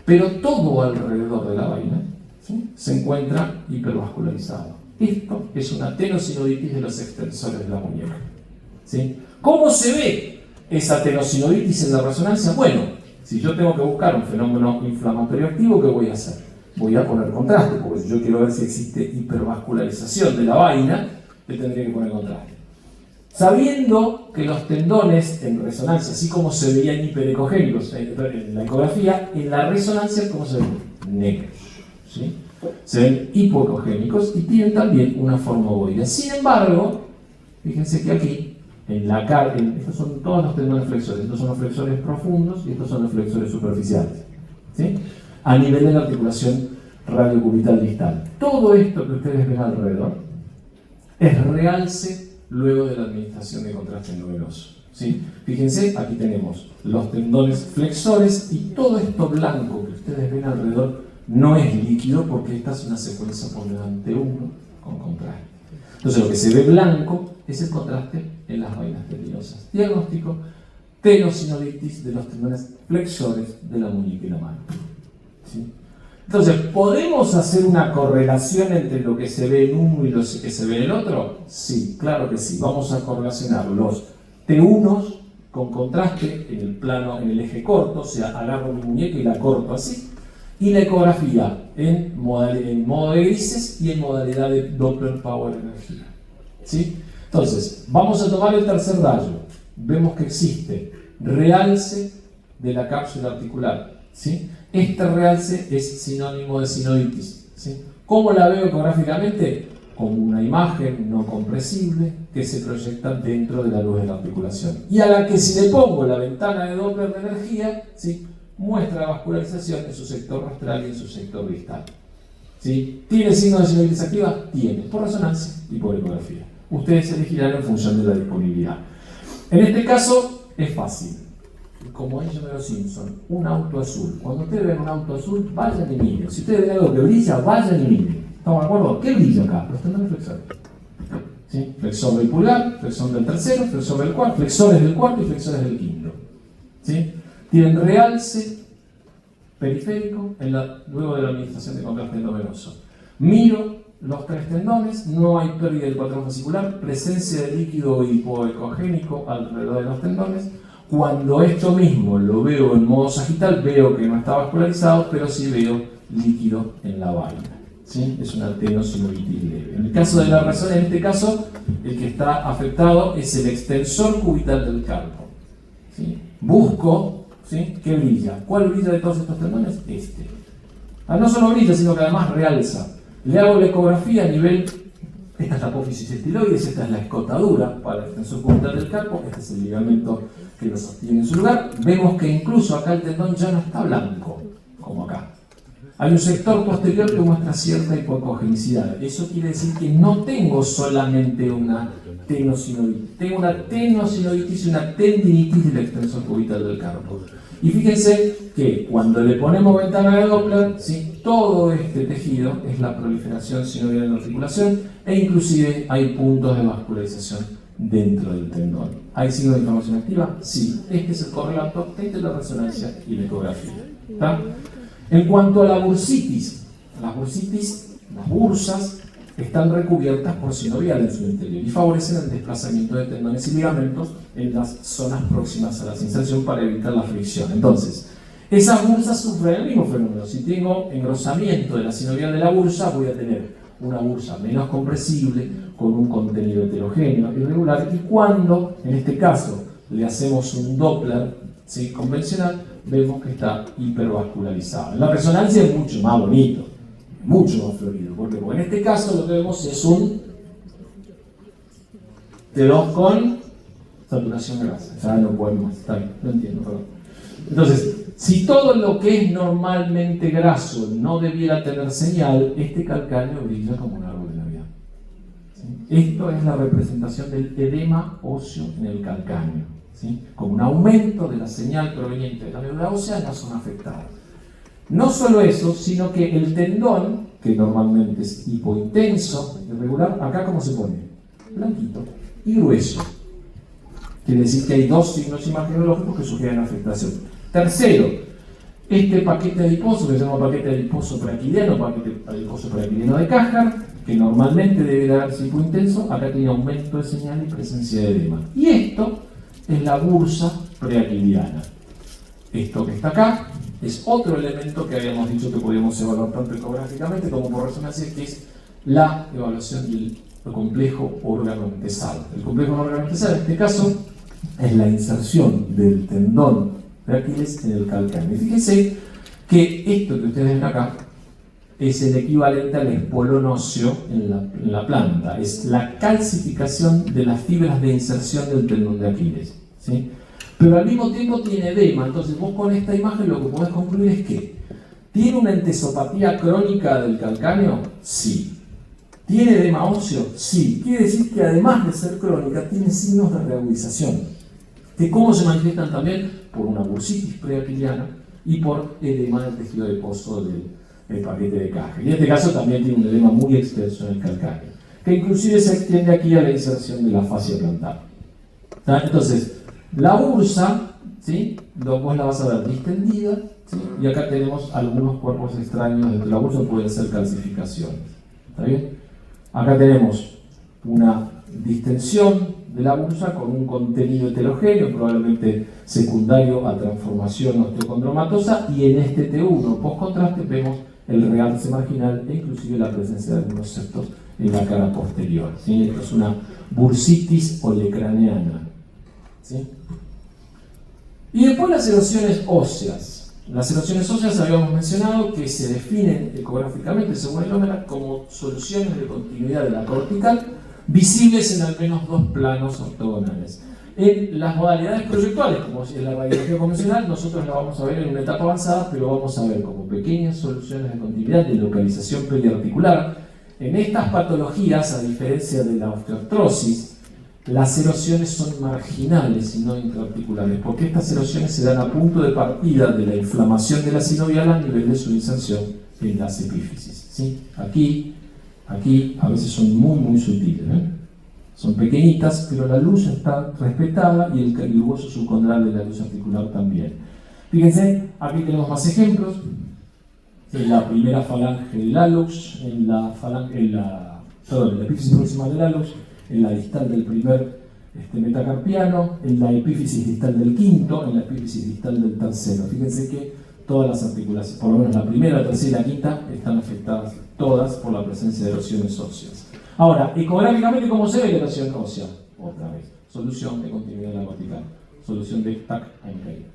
pero todo alrededor de la vaina, ¿sí?, se encuentra hipervascularizado. Esto es una tenosinovitis de los extensores de la muñeca, ¿sí? ¿Cómo se ve esa tenosinovitis en la resonancia? Bueno, si yo tengo que buscar un fenómeno inflamatorio activo, ¿qué voy a hacer? Voy a poner contraste, porque si yo quiero ver si existe hipervascularización de la vaina, le tendría que poner contraste. Sabiendo que los tendones en resonancia, así como se veían hiperecogénicos en la ecografía, en la resonancia, ¿cómo se ven? Negros, ¿sí? Se ven hipoecogénicos y tienen también una forma ovoidea. Sin embargo, fíjense que aquí Estos son todos los tendones flexores. Estos son los flexores profundos y estos son los flexores superficiales, ¿sí? A nivel de la articulación radiocubital distal. Todo esto que ustedes ven alrededor es realce luego de la administración de contraste endovenoso, ¿sí? Fíjense, aquí tenemos los tendones flexores y todo esto blanco que ustedes ven alrededor no es líquido porque esta es una secuencia por delante 1 con contraste. Entonces lo que se ve blanco es el contraste en las vainas tendinosas. Diagnóstico: tenosinoditis de los tendones flexores de la muñeca y la mano, ¿sí? Entonces, ¿podemos hacer una correlación entre lo que se ve en uno y lo que se ve en el otro? Sí, claro que sí. Vamos a correlacionar los T1 con contraste en el plano, en el eje corto, o sea, agarro mi muñeca y la corto así, y la ecografía en modo de grises y en modalidad de Doppler Power Energía, ¿sí? Entonces, vamos a tomar el tercer rayo. Vemos que existe realce de la cápsula articular, ¿sí? Este realce es sinónimo de sinovitis, ¿sí? ¿Cómo la veo ecográficamente? Con una imagen no compresible que se proyecta dentro de la luz de la articulación. Y a la que si le pongo la ventana de Doppler de energía, ¿sí?, muestra vascularización en su sector rostral y en su sector distal, ¿sí? ¿Tiene signo de sinovitis activa? Tiene, por resonancia y por ecografía. Ustedes elegirán en función de la disponibilidad. En este caso es fácil. Como dice Homero Simpson, un auto azul. Cuando ustedes ven un auto azul, vayan y miren. Si ustedes ven algo que brilla, vayan y miren. ¿Estamos de acuerdo? ¿Qué brilla acá? Los tendones flexores, ¿sí? Flexor del pulgar, flexor del tercero, flexor del cuarto, flexores del cuarto y flexores del quinto, ¿sí? Tienen realce periférico luego de la administración de contraste endovenoso. Miro los tres tendones, no hay pérdida del patrón fascicular, presencia de líquido hipoecogénico alrededor de los tendones. Cuando esto mismo lo veo en modo sagital, veo que no está vascularizado, pero sí veo líquido en la vaina, ¿sí? Es una tenosinoditis leve. En el caso de la razón, en este caso, el que está afectado es el extensor cubital del carpo, ¿sí? Busco, ¿sí?, ¿qué brilla? ¿Cuál brilla de todos estos tendones? Este. No solo brilla, sino que además realza. Le hago la ecografía a nivel... Esta es la apófisis estiloides, esta es la escotadura para el extensor cubital del carpo, este es el ligamento que lo sostiene en su lugar. Vemos que incluso acá el tendón ya no está blanco, como acá. Hay un sector posterior que muestra cierta hipoecogenicidad. Eso quiere decir que no tengo solamente una tenosinoditis, tengo una tenosinoditis y una tendinitis del extensor cubital del carpo. Y fíjense que cuando le ponemos ventana de Doppler, ¿sí?, todo este tejido es la proliferación sinovial en la articulación e inclusive hay puntos de vascularización dentro del tendón. ¿Hay signo de inflamación activa? Sí. Este es el correlato entre la resonancia y la ecografía, ¿está? En cuanto a la bursitis, las bursas están recubiertas por sinovial en su interior y favorecen el desplazamiento de tendones y ligamentos en las zonas próximas a la inserción para evitar la fricción. Entonces, esas bursas sufren el mismo fenómeno. Si tengo engrosamiento de la sinovial de la bursa, voy a tener una bursa menos compresible, con un contenido heterogéneo, irregular, y cuando, en este caso, le hacemos un Doppler, ¿sí?, convencional, vemos que está hipervascularizado. En la resonancia es mucho más bonito, mucho más florido. ¿Por qué? Porque en este caso lo que vemos es un T2 con saturación grasa. Ya no podemos, está bien, no entiendo, perdón. Entonces, si todo lo que es normalmente graso no debiera tener señal, este calcáneo brilla como un árbol de Navidad, ¿sí? Esto es la representación del edema óseo en el calcáneo, ¿sí?, como un aumento de la señal proveniente de la médula ósea en la zona afectada. No solo eso, sino que el tendón, que normalmente es hipointenso, irregular, acá ¿cómo se pone? Blanquito y grueso. Quiere decir que hay dos signos imagenológicos que sugieren afectación. Tercero, este paquete adiposo, que se llama paquete adiposo preaquiliano, paquete adiposo preaquiliano de Cajar, que normalmente debe darse hipointenso, acá tiene aumento de señal y presencia de edema. Y esto es la bursa preaquiliana. Esto que está acá es otro elemento que habíamos dicho que podíamos evaluar tanto ecográficamente como por resonancia, que es la evaluación del complejo órgano-entesado. El complejo órgano-entesado en este caso es la inserción del tendón de Aquiles en el calcáneo. Y fíjense que esto que ustedes ven acá es el equivalente al espolón óseo en la planta. Es la calcificación de las fibras de inserción del tendón de Aquiles, ¿sí? Pero al mismo tiempo tiene edema. Entonces vos con esta imagen lo que podés concluir es que ¿tiene una entesopatía crónica del calcáneo? Sí. ¿Tiene edema óseo? Sí. Quiere decir que además de ser crónica, tiene signos de reagudización. ¿Que cómo se manifiestan también? Por una bursitis preaquiliana y por edema del tejido adiposo del paquete de caja. Y en este caso también tiene un edema muy extenso en el calcáneo, que inclusive se extiende aquí a la inserción de la fascia plantar. Entonces, la bursa, ¿sí? Vos la vas a ver distendida, ¿sí? Y acá tenemos algunos cuerpos extraños dentro de la bursa, pueden ser calcificaciones. ¿Está bien? Acá tenemos una distensión de la bursa con un contenido heterogéneo, probablemente secundario a transformación osteocondromatosa, y en este T1 post-contraste vemos el realce marginal e inclusive la presencia de algunos septos en la cara posterior, ¿sí? Esto es una bursitis olecraneana, ¿sí? Y después las erosiones óseas. Las erosiones óseas habíamos mencionado que se definen ecográficamente según el Omelat como soluciones de continuidad de la cortical visibles en al menos dos planos ortogonales. En las modalidades proyectuales, como en la radiología convencional, nosotros la vamos a ver en una etapa avanzada, pero vamos a ver como pequeñas soluciones de continuidad de localización periarticular. En estas patologías, a diferencia de la osteoartrosis, las erosiones son marginales y no intraarticulares, porque estas erosiones se dan a punto de partida de la inflamación de la sinovial a nivel de su inserción en las epífisis, ¿sí? Aquí, a veces son muy sutiles, ¿eh? Son pequeñitas, pero la luz está respetada y el hueso subcondral de la luz articular también. Fíjense, aquí tenemos más ejemplos. En la primera falange del hallux, en la epífisis próxima del hallux, en la distal del primer metacarpiano, en la epífisis distal del quinto, en la epífisis distal del tercero. Fíjense que todas las articulaciones, por lo menos la primera, la tercera y la quinta, están afectadas todas por la presencia de erosiones óseas. Ahora, ecográficamente, ¿cómo se ve la erosión ósea? Otra vez, solución de continuidad de la cortical, solución de TAC a caída,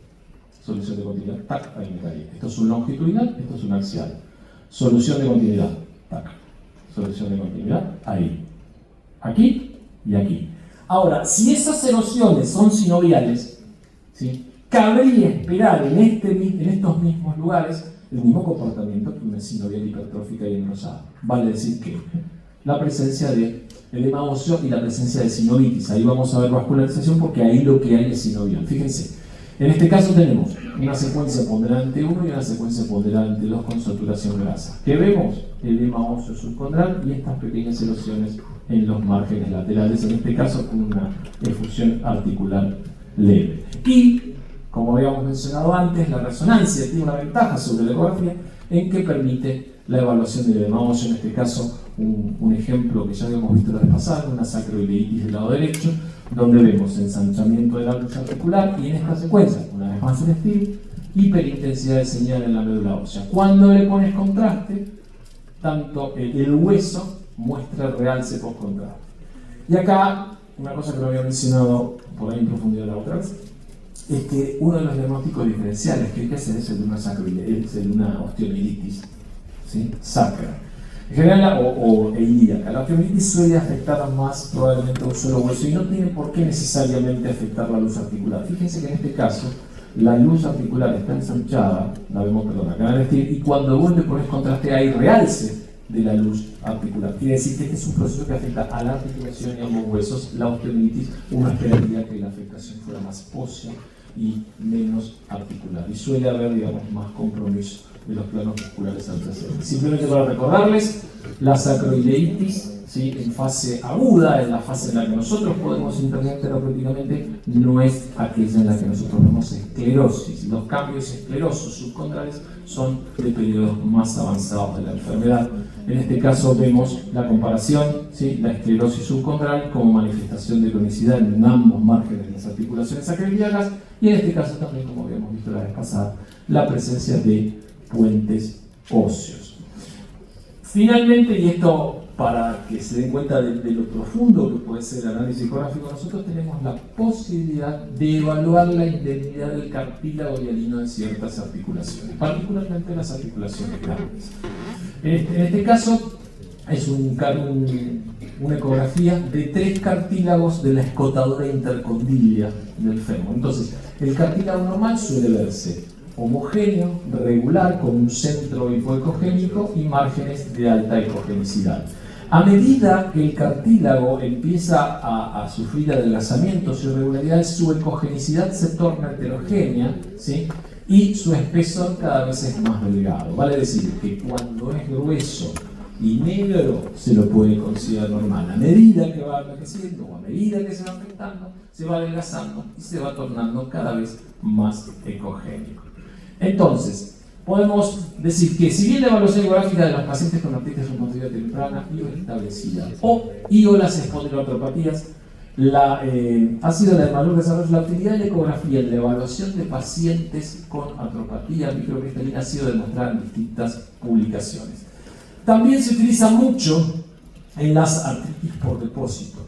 solución de continuidad TAC a caída. Esto es un longitudinal, esto es un axial. Solución de continuidad TAC, solución de continuidad ahí, aquí y aquí. Ahora, si esas erosiones son sinoviales, ¿sí?, cabría esperar en estos mismos lugares el mismo comportamiento que una sinovial hipertrófica y engrosada. Vale decir que la presencia de edema óseo y la presencia de sinovitis. Ahí vamos a ver vascularización porque ahí lo que hay es sinovial. Fíjense, en este caso tenemos una secuencia ponderante 1 y una secuencia ponderante 2 con saturación grasa. ¿Qué vemos? Edema óseo subcondral y estas pequeñas erosiones en los márgenes laterales, en este caso con una efusión articular leve. Y, como habíamos mencionado antes, la resonancia tiene una ventaja sobre la ecografía en que permite la evaluación del edema óseo, en este caso un ejemplo que ya habíamos visto la vez pasada, una sacroileitis del lado derecho, donde vemos ensanchamiento de la luz articular y en esta secuencia, una vez más el estilo, hiperintensidad de señal en la médula ósea. Cuando le pones contraste, tanto el hueso muestra el realce post-contraste. Y acá, una cosa que no había mencionado por ahí en profundidad la otra vez, es que uno de los diagnósticos diferenciales que hay que hacer es el de una sacroileitis, el de una osteomielitis, ¿sí?, sacra. En general, o ilíaca. La osteomielitis suele afectar más probablemente a un solo hueso y no tiene por qué necesariamente afectar la luz articular. Fíjense que en este caso, la luz articular está ensanchada, la vemos, perdón, acá en el estilo, y cuando vos le pones contraste hay realce de la luz articular. Quiere decir que este es un proceso que afecta a la articulación y a ambos huesos. La osteomielitis, uno esperaría que la afectación fuera más ósea y menos articular. Y suele haber, digamos, más compromiso de los planos musculares adyacentes. Simplemente para recordarles, la sacroileitis, ¿sí?, en fase aguda, en la fase en la que nosotros podemos intervenir terapéuticamente, no es aquella en la que nosotros vemos esclerosis. Los cambios esclerosos subcondrales son de periodos más avanzados de la enfermedad. En este caso vemos la comparación, ¿sí?, la esclerosis subcondral como manifestación de cronicidad en ambos márgenes de las articulaciones sacroiliacas y en este caso también, como habíamos visto la vez pasada, la presencia de puentes óseos. Finalmente, y esto para que se den cuenta de lo profundo que puede ser el análisis ecográfico, nosotros tenemos la posibilidad de evaluar la indemnidad del cartílago hialino en ciertas articulaciones, particularmente las articulaciones grandes. En este caso es una ecografía de 3 cartílagos de la escotadora intercondilia del fémur. Entonces, el cartílago normal suele verse homogéneo, regular, con un centro hipoecogénico y márgenes de alta ecogenicidad. A medida que el cartílago empieza a sufrir adelgazamientos y irregularidades, su ecogenicidad se torna heterogénea, ¿sí? Y su espesor cada vez es más delgado. Vale decir que cuando es grueso y negro se lo puede considerar normal. A medida que va envejeciendo o a medida que se va afectando, se va adelgazando y se va tornando cada vez más ecogénico. Entonces, podemos decir que si bien la evaluación ecográfica de los pacientes con artritis reumatoidea temprana y o establecida o las espondiloartropatías ha sido la de mayor desarrollo, la utilidad de la ecografía en la evaluación de pacientes con artropatía microcristalina ha sido demostrada en distintas publicaciones. También se utiliza mucho en las artritis por depósito,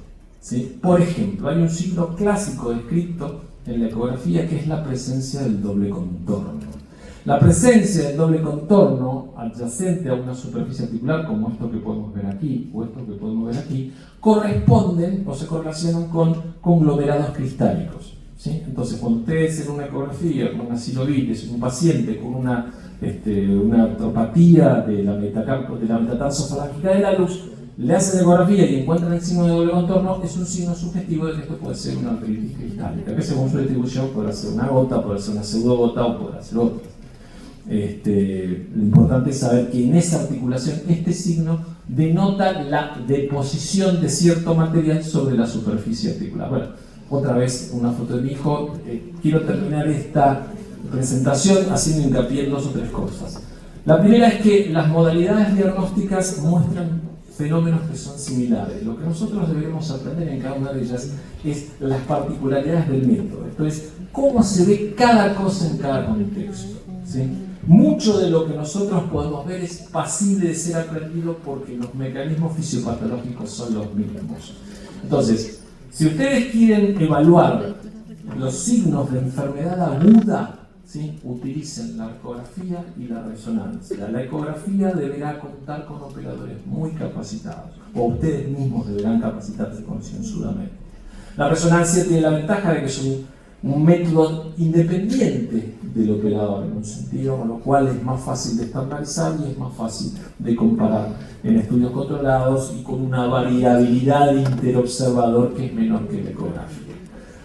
¿sí? Por ejemplo, hay un signo clásico descrito en la ecografía que es la presencia del doble contorno. La presencia del doble contorno adyacente a una superficie articular, como esto que podemos ver aquí o esto que podemos ver aquí, corresponden o se correlacionan con conglomerados cristálicos, ¿sí? Entonces, cuando ustedes en una ecografía con una sinovitis, un paciente con una artropatía de la metatarsofalangica de la luz, le hacen ecografía y encuentran el signo de doble contorno, es un signo sugestivo de que esto puede ser una artritis cristálica, que según su distribución podrá ser una gota, podrá ser una pseudogota o podrá ser otra. Lo importante es saber que en esa articulación este signo denota la deposición de cierto material sobre la superficie articular. Bueno, otra vez una foto de mi hijo. Quiero terminar esta presentación haciendo hincapié en 2 o 3 cosas. La primera es que las modalidades diagnósticas muestran fenómenos que son similares. Lo que nosotros deberemos aprender en cada una de ellas es las particularidades del método. Esto es, cómo se ve cada cosa en cada contexto, ¿sí? Mucho de lo que nosotros podemos ver es pasible de ser aprendido porque los mecanismos fisiopatológicos son los mismos. Entonces, si ustedes quieren evaluar los signos de enfermedad aguda, ¿sí?, utilicen la ecografía y la resonancia. La ecografía deberá contar con operadores muy capacitados, o ustedes mismos deberán capacitarse concienzudamente. La resonancia tiene la ventaja de que es un método independiente del operador, en un sentido con lo cual es más fácil de estandarizar y es más fácil de comparar en estudios controlados y con una variabilidad de interobservador que es menor que la ecografía.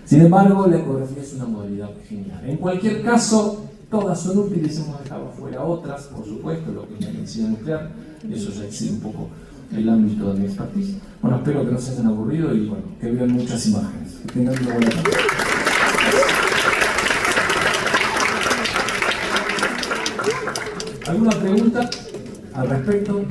Sin embargo, la ecografía es una modalidad genial. En cualquier caso, todas son útiles, hemos dejado fuera otras, por supuesto, lo que es la medicina nuclear, eso ya excede un poco el ámbito de mi expertise. Bueno, espero que no se hayan aburrido y bueno, que vean muchas imágenes. Que tengan una buena tarde. ¿Alguna pregunta al respecto?